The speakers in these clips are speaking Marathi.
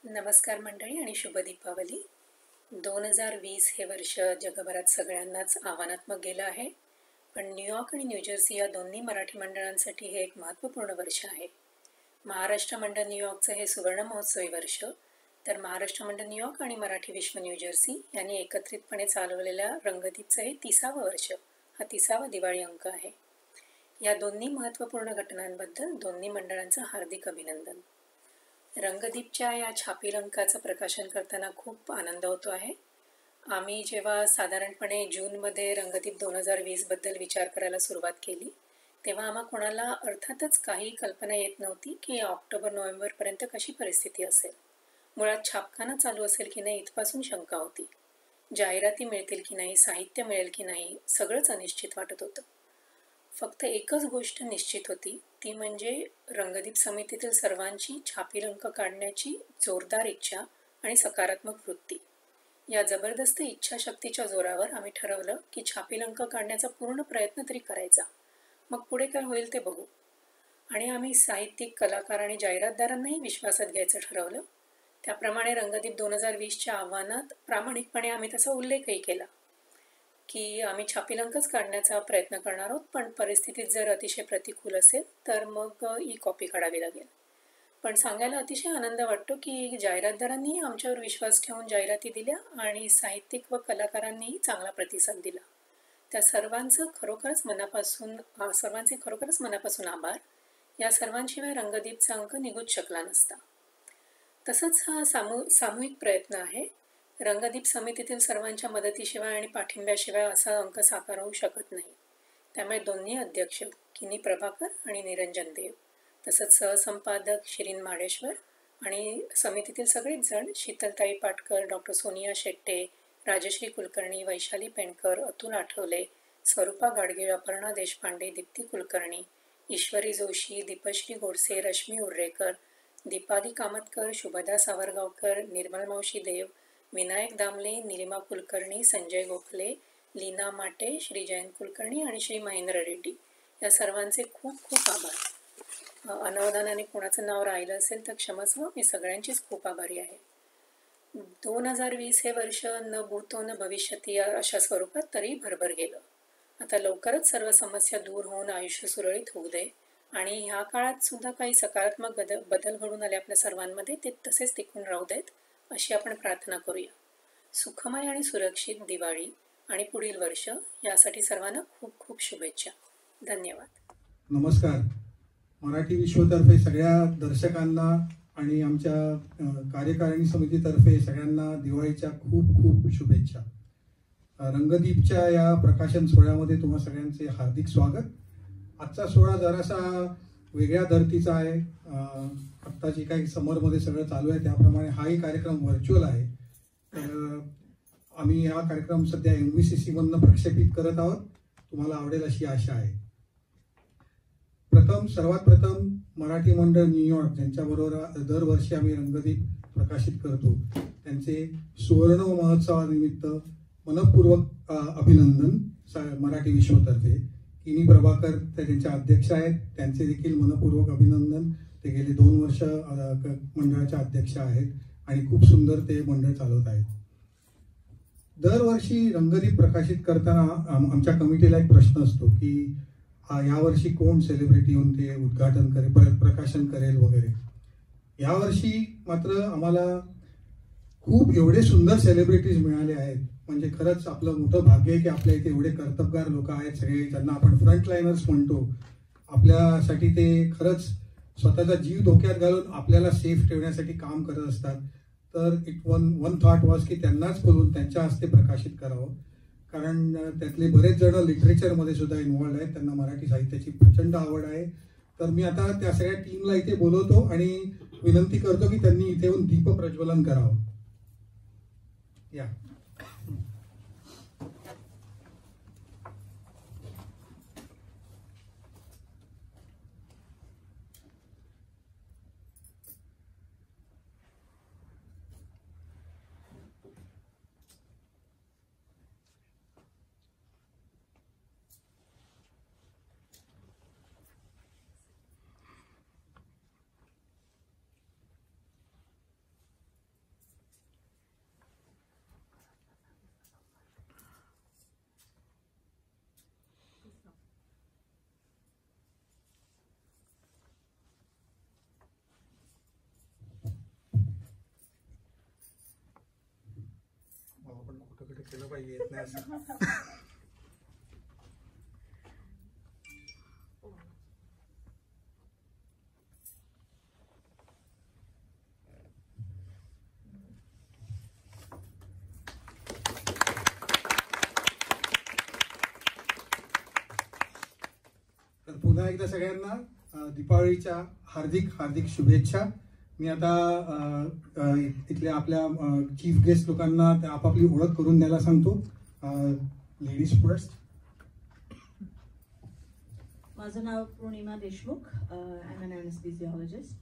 नमस्कार मंडळी आणि शुभ दीपावली. 2020 हे वर्ष जगभरात सगळ्यांनाच आव्हानात्मक गेलं आहे. पण न्यूयॉर्क आणि न्यूजर्सी या दोन्ही मराठी मंडळांसाठी हे एक महत्त्वपूर्ण वर्ष आहे. महाराष्ट्र मंडळ न्यूयॉर्कचं हे सुवर्ण महोत्सवी वर्ष, तर महाराष्ट्र मंडळ न्यूयॉर्क आणि मराठी विश्व न्यूजर्सी यांनी एकत्रितपणे चालवलेल्या रंगदीपचं हे 30वं वर्ष, हा 30वा दिवाळी अंक आहे. या दोन्ही महत्त्वपूर्ण घटनांबद्दल दोन्ही मंडळांचं हार्दिक अभिनंदन. रंगदीपच्या या छापील अंकाचं प्रकाशन करताना खूप आनंद होतो आहे. आम्ही जेव्हा साधारणपणे जूनमध्ये रंगदीप 2020बद्दल विचार करायला सुरुवात केली, तेव्हा आम्हा कोणाला अर्थातच काही कल्पना येत नव्हती की ऑक्टोबर-नोव्हेंबरपर्यंत कशी परिस्थिती असेल. मुळात छापखाना चालू असेल की नाही इथपासून शंका होती. जाहिराती मिळतील की नाही, साहित्य मिळेल की नाही, सगळंच अनिश्चित वाटत होतं. फक्त एकच गोष्ट निश्चित होती, ती म्हणजे रंगदीप समितीतील सर्वांची छापील अंक काढण्याची जोरदार इच्छा आणि सकारात्मक वृत्ती. या जबरदस्त इच्छाशक्तीच्या जोरावर आम्ही ठरवलं की छापील अंक काढण्याचा पूर्ण प्रयत्न तरी करायचा, मग पुढे काय होईल ते बघू. आणि आम्ही साहित्यिक, कलाकार आणि जाहिरातदारांनाही विश्वासात घ्यायचं ठरवलं. त्याप्रमाणे रंगदीप 2020च्या आव्हानात प्रामाणिकपणे आम्ही तसा उल्लेखही केला की आम्ही छापील अंकच काढण्याचा प्रयत्न करणार आहोत, पण परिस्थितीत जर अतिशय प्रतिकूल असेल तर मग ई-कॉपी काढावी लागेल. पण सांगायला अतिशय आनंद वाटतो की जाहिरातदारांनीही आमच्यावर विश्वास ठेवून जाहिराती दिल्या आणि साहित्यिक व कलाकारांनीही चांगला प्रतिसाद दिला. त्या सर्वांचे खरोखरच मनापासून आभार. या सर्वांशिवाय रंगदीपचा अंक निघूच शकला नसता. तसंच हा सामूहिक प्रयत्न आहे. रंगदीप समितीतील सर्वांच्या मदतीशिवाय आणि पाठिंब्याशिवाय असा अंक साकार होऊ शकत नाही. त्यामुळे दोन्ही अध्यक्ष किनी प्रभाकर आणि निरंजन देव, तसंच सहसंपादक शिरीन माडेश्वर आणि समितीतील सगळेच जण, शीतलताई पाटकर, डॉक्टर सोनिया शेट्टे, राजश्री कुलकर्णी, वैशाली पेणकर, अतुल आठवले, स्वरूपा गाडगीळ, अपर्णा देशपांडे, दीप्ती कुलकर्णी, ईश्वरी जोशी, दीपश्री गोडसे, रश्मी उर्रेकर, दीपाली कामतकर, शुभदा सावरगावकर, निर्मल मावशी देव, विनायक दामले, निलिमा कुलकर्णी, संजय गोखले, लीना माटे, श्री जयंत कुलकर्णी आणि श्री महेंद्र रेड्डी, या सर्वांचे खूप खूप आभार. अनावधानाने कोणाचं नाव राहिलं असेल तर क्षमस्व, मी सगळ्यांचीच खूप आभारी आहे. 2020 हे वर्ष न भूतो न भविष्यती अशा स्वरूपात तरी भरभर गेलं. आता लवकरच सर्व समस्या दूर होऊन आयुष्य सुरळीत होऊ दे आणि ह्या काळात सुद्धा काही सकारात्मक बदल घडून आले आपल्या सर्वांमध्ये, ते तसेच टिकून राहू देत अशी आपण प्रार्थना करूया. सुखमय आणि सुरक्षित दिवाळी आणि पुढील वर्ष यासाठी सर्वांना खूप खूप शुभेच्छा. धन्यवाद. नमस्कार. मराठी विश्वतर्फे सगळ्या दर्शकांना आणि आमच्या कार्यकारिणी समितीतर्फे सगळ्यांना दिवाळीच्या खूप खूप शुभेच्छा. रंगदीपच्या या प्रकाशन सोहळ्यामध्ये तुम्हा सगळ्यांचे हार्दिक स्वागत. आजचा सोहळा जरासा वेगळ्या धर्तीचा आहे. आत्ता जी काही समरमध्ये सगळं चालू आहे त्याप्रमाणे हाही कार्यक्रम व्हर्च्युअल आहे. तर आम्ही हा कार्यक्रम सध्या MVCC मधनं प्रक्षेपित करत आहोत. तुम्हाला आवडेल अशी आशा आहे. सर्वात प्रथम मराठी मंडळ न्यूयॉर्क, ज्यांच्याबरोबर दरवर्षी आम्ही रंगदीप प्रकाशित करतो, त्यांचे सुवर्ण महोत्सवानिमित्त मनपूर्वक अभिनंदन मराठी विश्वतर्फे. किनी प्रभाकर त्यांच्या अध्यक्ष आहेत, त्यांचे देखील मनपूर्वक अभिनंदन. ते गेले 2 वर्ष मंडळाच्या अध्यक्ष आहेत आणि खूप सुंदर ते मंडळ चालवत आहेत. दरवर्षी रंगदीप प्रकाशित करताना आमच्या कमिटीला एक प्रश्न असतो की यावर्षी कोण सेलिब्रिटी येऊन ते उद्घाटन करेल, प्रकाशन करेल वगैरे. यावर्षी मात्र आम्हाला खूप एवढे सुंदर सेलिब्रिटीज मिळाले आहेत. म्हणजे खरंच आपलं मोठं भाग्य आहे की आपल्या इथे एवढे कर्तबगार लोक आहेत सगळे, ज्यांना आपण फ्रंटलाइनर्स म्हणतो. आपल्यासाठी ते खरंच स्वतःचा जीव धोक्यात घालून आपल्याला सेफ ठेवण्यासाठी काम करत असतात. तर वन थॉट वॉज की त्यांनाच बोलून त्यांच्या हस्ते प्रकाशित करावं, कारण त्यातले बरेच जण लिटरेचरमध्ये सुद्धा इन्व्हॉल्ड आहेत. त्यांना मराठी साहित्याची प्रचंड आवड आहे. तर मी आता त्या सगळ्या टीमला इथे बोलवतो आणि विनंती करतो की त्यांनी इथे येऊन दीप प्रज्वलन करावं. या केलं पाहिजे, येत नाही असं. तर पुन्हा एकदा सगळ्यांना दीपावलीच्या हार्दिक हार्दिक शुभेच्छा. मी आता इथल्या आपल्या चीफ गेस्ट लोकांना आपापली ओळख करून द्यायला सांगतो. Ladies first. माझं नाव Purnima Deshmukh. I am an anaesthesiologist.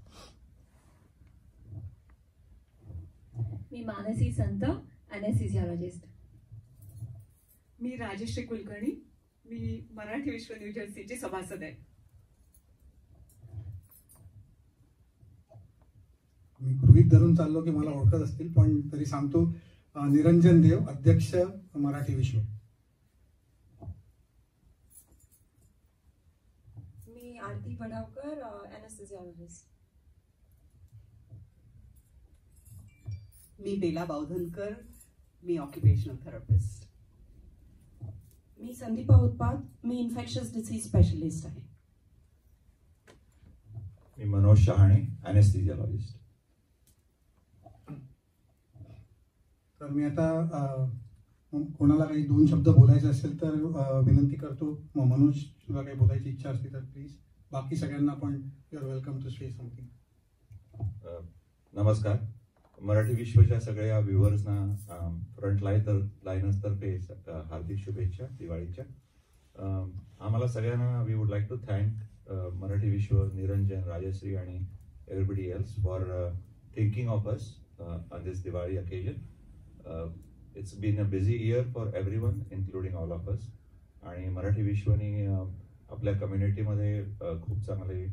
मी मानसी संत, एनेस्थेसियोलॉजिस्ट. मी राजश्री कुलकर्णी. मी मराठी विश्व न्यू जर्सीची सभासद आहे. मी गृहीत धरून चाललो की मला ओळखत असतील, पण तरी सांगतो. निरंजन देव, अध्यक्ष मराठी विश्व. मी आरती बडावकर, एनेस्थेसियोलॉजिस्ट. मी बेला बावधनकर. मी ऑक्युपेशनल थेरपिस्ट. मी संदीपा उत्पात. मी इन्फेक्शस डिसीज स्पेशलिस्ट आहे. मी मनोज शहाणे, एनेस्थेसियोलॉजिस्ट. तर मी आता कोणाला काही दोन शब्द बोलायचे असेल तर विनंती करतो. मनोज, तुला काही बोलायची इच्छा असते तर प्लीज. बाकी सगळ्यांना पण you are welcome to say something. नमस्कार. मराठी विश्वच्या सगळ्या व्ह्युअर्सना फ्रंट लाईनर्स तर्फे हार्दिक शुभेच्छा दिवाळीच्या. आम्हाला सगळ्यांना we would like to thank Marathi Vishwa, Niranjan, Rajashree आणि everybody else for thinking of us on this Diwali occasion. It's been a busy year for everyone, including all of us. आणि मराठी विश्वनी आपल्या कम्युनिटीमध्ये खूप चांगले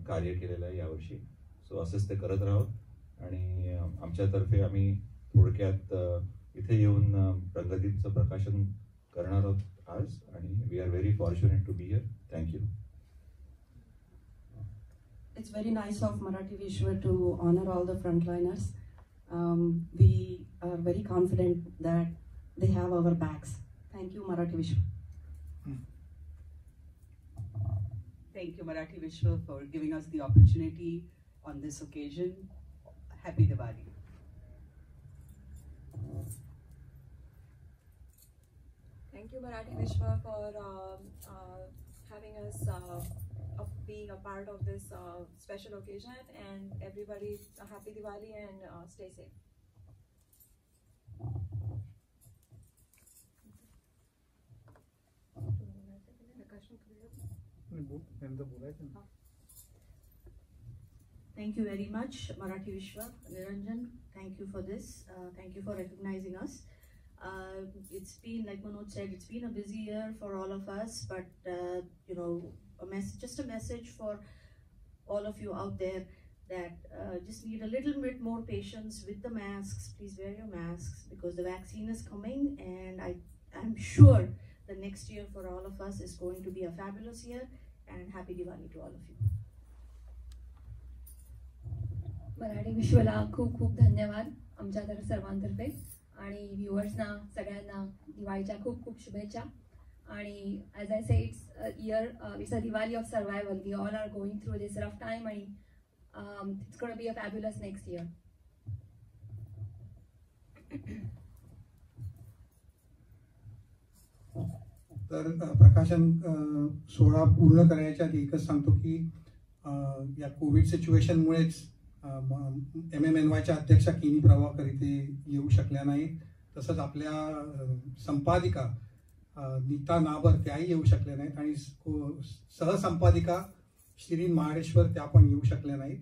कार्य केलेलं आहे यावर्षी. सो असंच ते करत राहोत. आणि आमच्यातर्फे आम्ही थोडक्यात इथे येऊन रंगदीपचं प्रकाशन करणार आहोत आज. आणि we are very fortunate to be here. Thank you. It's very nice of Marathi Vishwa to honor all the frontliners. We are very confident that they have our backs. Thank you, Marathi Vishwa. Thank you, Marathi Vishwa, for giving us the opportunity on this occasion. Happy Diwali. Thank you, Marathi Vishwa, for having us being a part of this special occasion. And everybody, a happy Diwali and stay safe. Thank you very much, Marathi Vishwa. Niranjan, thank you for this. Thank you for recognizing us. It's been, like Manoj said, it's been a busy year for all of us, but just a message for all of you out there that just need a little bit more patience with the masks. Please wear your masks because the vaccine is coming, and I'm sure the next year for all of us is going to be a fabulous year. And happy Diwali to all of you. Marathi विश्वला खूप खूप धन्यवाद आमच्या सर्वांतर्फे. आणि व्ह्युअर्सना सगळ्यांना दिवाळीच्या खूप खूप शुभेच्छा. आणि as I say it's a Diwali of survival. We all are going through this rough time आणि it's gonna be a fabulous next year. तर प्रकाशन सोहळा पूर्ण करायच्या आधी एकच सांगतो की या कोविड सिच्युएशनमुळेच MMNYच्या अध्यक्षा किनी प्रभाकर इथे येऊ शकल्या नाहीत. तसंच आपल्या संपादिका नीता नाबर त्याही येऊ शकल्या नाहीत. आणि सहसंपादिका शिरीन महाडेश्वर त्या पण येऊ शकल्या नाहीत.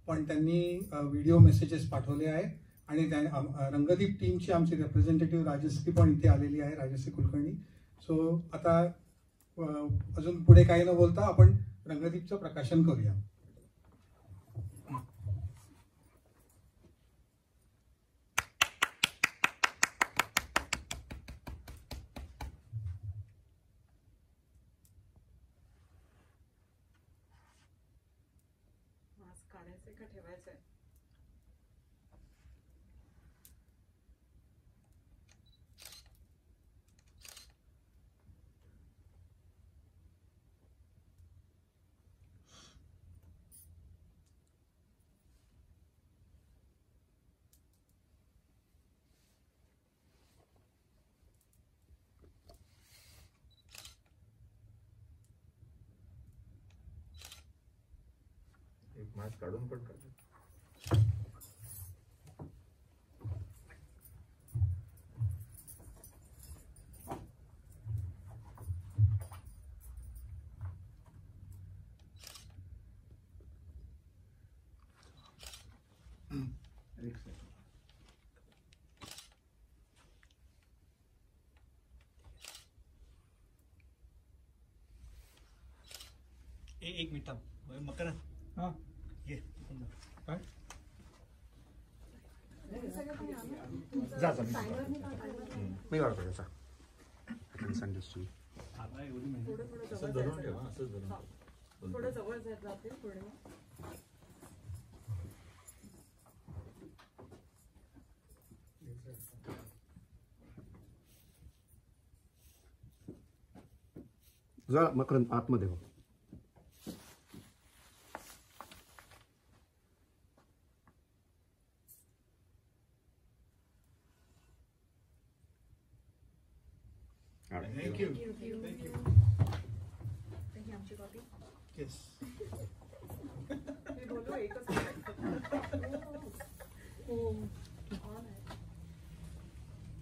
पण त्यांनी व्हिडिओ मेसेजेस पाठवले आहेत. आणि रंगदीप टीमची आमची रिप्रेझेंटेटिव्ह राजश्री पण इथे आलेली आहे, राजश्री कुलकर्णी. सो आता अजून पुढे काही न बोलता आपण रंगदीपचं प्रकाशन करूया. काढायचंय का ठेवायचंय? मास्क काढून पण काढू. एक मिनिट मकर हां ये काय जा जा मी काढतो त्याचा मिसअंडरस्टँडिंग. आता एवढी माहिती असं धरून ठेवा, असं धरून ठेवा. थोडं जवळ जाते पुढे. जा मकरंद आतमध्ये हो. थँक्यू आमची कॉपी येस मी बोलू एकच हो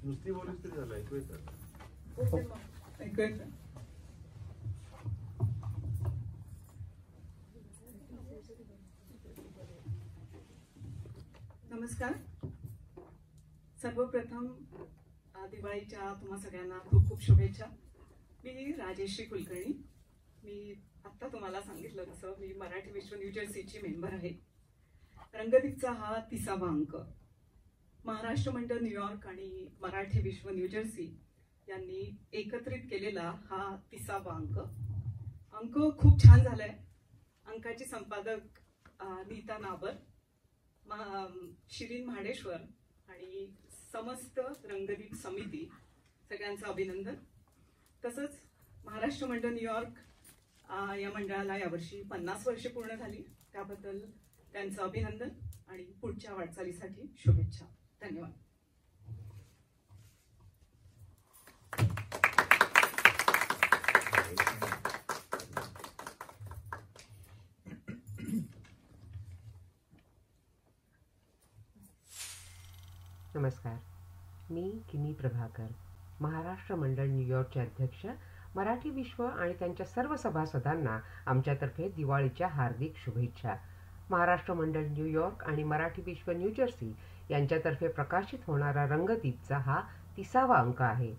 नुसती बोलीस तरी झालं, ऐकू येतं. नमस्कार. सर्वप्रथम दिवाळीच्या तुम्हा सगळ्यांना खूप खूप शुभेच्छा. मी राजेश्री कुलकर्णी. मी आत्ता तुम्हाला सांगितलं तसं मी मराठी विश्व न्यूजर्सीची मेंबर आहे. रंगदीपचा हा 30वा अंक. महाराष्ट्र मंडळ न्यूयॉर्क आणि मराठी विश्व न्यूजर्सी यांनी एकत्रित केलेला हा 30वा अंक. अंक खूप छान झालाय. अंकाची संपादक नीता नाबर, शिरीन म्हाडेश्वर आणि समस्त रंगदीप समिती सगळ्यांचं अभिनंदन. तसंच महाराष्ट्र मंडळ न्यूयॉर्क या मंडळाला यावर्षी 50 वर्षे पूर्ण झाली, त्याबद्दल त्यांचं अभिनंदन आणि पुढच्या वाटचालीसाठी शुभेच्छा. धन्यवाद. नमस्कार. मी किनी प्रभाकर, महाराष्ट्र मंडळ न्यूयॉर्कचे अध्यक्ष. मराठी विश्व आणि त्यांच्या सर्व सभासदांना आमच्यातर्फे दिवाळीच्या हार्दिक शुभेच्छा. महाराष्ट्र मंडळ न्यूयॉर्क आणि मराठी विश्व न्यूजर्सी यांच्यातर्फे प्रकाशित होणारा रंगदीपचा हा 30वा अंक आहे.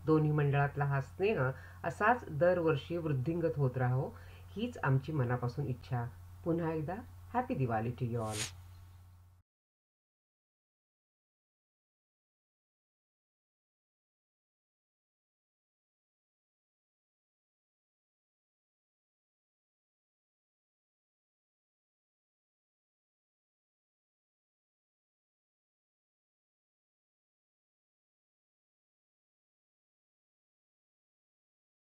दोन्ही मंडळातला हा स्नेह असाच दरवर्षी वृद्धिंगत होत राहो हीच आमची मनापासून इच्छा. पुन्हा एकदा happy Diwali to you all.